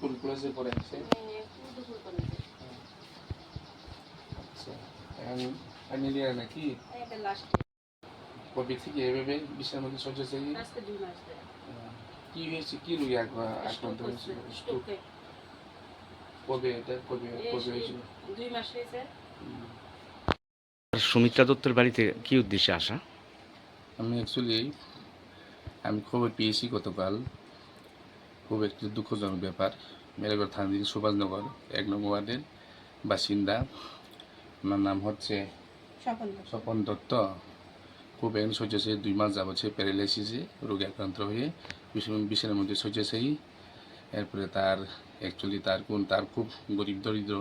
কোন ক্লাসে পড়ে আছে? আচ্ছা, ফাইনাল ইয়ার নাকি? কবে থেকে এভাবে বিশ্বের মধ্যে শয্যাশায়ী? কি হয়েছে, কি রোগে আক্রান্ত হয়েছিল? কবে এটা কবে হয়েছিল? 2 মাস হয়েছে। সুমিত্রা দত্তের বাড়িতে কি উদ্দেশ্যে আসা? আমি খবর পেয়েছি গতকাল। খুব একটি দুঃখজনক ব্যাপার। মেলাগড় থানাধীন সুভাষনগর 1 নং ওয়ার্ডের বাসিন্দা। ওনার নাম হচ্ছে স্বপন দত্ত। খুব একদিন শয্যাশায়ী, 2 মাস যাবত সে প্যারালাইসিসে রোগে আক্রান্ত হয়ে বিছানার মধ্যে শয্যাশায়ী। এরপরে তার খুব গরিব দরিদ্র,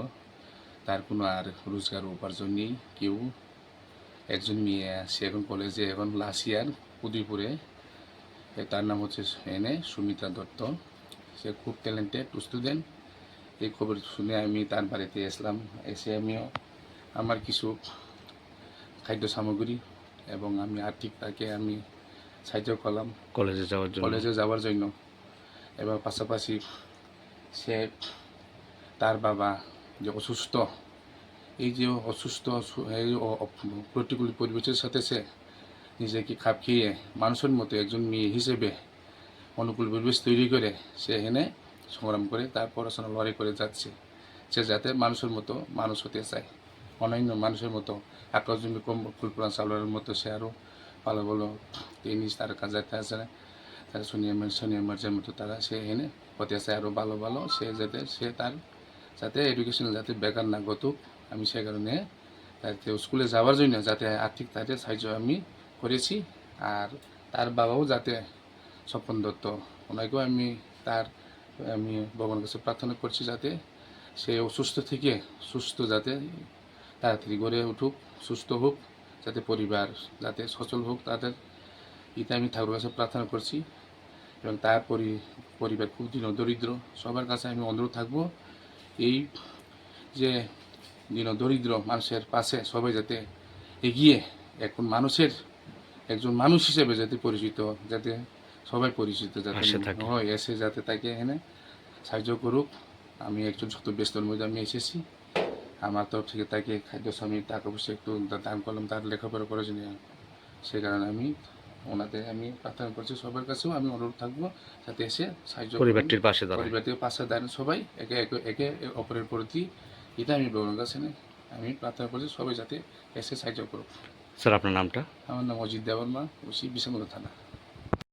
তার কোনো আর রোজগার উপার্জন নেই। কেউ একজন মেয়ে, সে এখন কলেজে, এখন লাস্ট ইয়ার, উদয়পুরে। তার নাম হচ্ছে সুমিত্রা দত্ত। সে খুব ট্যালেন্টেড স্টুডেন্ট। এই খবর শুনে আমি তার বাড়িতে এসে আমিও আমার কিছু খাদ্য সামগ্রী এবং আমি আর্থিক তাকে আমি সাহায্য করলাম কলেজে যাওয়ার জন্য। এবং পাশাপাশি সে তার বাবা যে অসুস্থ, এই যে অসুস্থ প্রতিকূল পরিবেশের সাথে সে নিজেকে খাপ খেয়ে মানুষের মতো একজন মেয়ে হিসেবে অনুকূল পরিবেশ তৈরি করে সে এখানে সংগ্রাম করে তার পড়াশোনা লড়াই করে যাচ্ছে। সে যাতে মানুষের মতো মানুষ হতে চায়, অন্যান্য মানুষের মতো আকাশজমি কল্পনা চালানোর মতো সে আরও ভালো ভালো টেনিস তার কাজ যাতে আছে, তারা সোনিয়া মির্জার মতো তারা সে এখানে হতে চায় আরও ভালো ভালো। সে যাতে এডুকেশন যাতে বেকার না গতুক, আমি সে কারণে তাকে স্কুলে যাওয়ার জন্য যাতে আর্থিক তাদের সাহায্য আমি করেছি। আর তার বাবাও যাতে স্বপন দত্ত, ওনাকেও আমি ভগবানের কাছে প্রার্থনা করছি যাতে সে অসুস্থ থেকে সুস্থ যাতে তাড়াতাড়ি গড়ে উঠুক, সুস্থ হোক, যাতে পরিবার যাতে সচল হোক তাদের, এটা আমি ঠাকুরের কাছে প্রার্থনা করছি। এবং তার পরিবার খুব দরিদ্র, সবার কাছে আমি অনুরোধ থাকবো এই যে দরিদ্র মানুষের পাশে সবাই যাতে এগিয়ে একজন মানুষ হিসেবে যাতে পরিচিত, যাতে সবাই পরিচিত যাতে হয়, এসে যাতে তাকে এখানে সাহায্য করুক। আমি একজন ছোট ব্যস্তর মধ্যে আমি এসেছি, আমার তরফ থেকে তাকে খাদ্য সামগ্রী টাকা পয়সা একটু দান করলাম তার লেখাপড়া করার জন্য। সে কারণে আমি প্রার্থনা করছি, সবার কাছেও আমি অনুরোধ থাকবো যাতে এসে সাহায্য পরিবারটির পাশে দাঁড়ান সবাই একে অপরের প্রতি। এটা আমি ভগবানের কাছে আমি প্রার্থনা করছি সবাই যাতে এসে সাহায্য করুক। স্যার, আপনার নামটা? আমার নাম অজিত দেববর্মা, ওসি বিশালগড় থানা।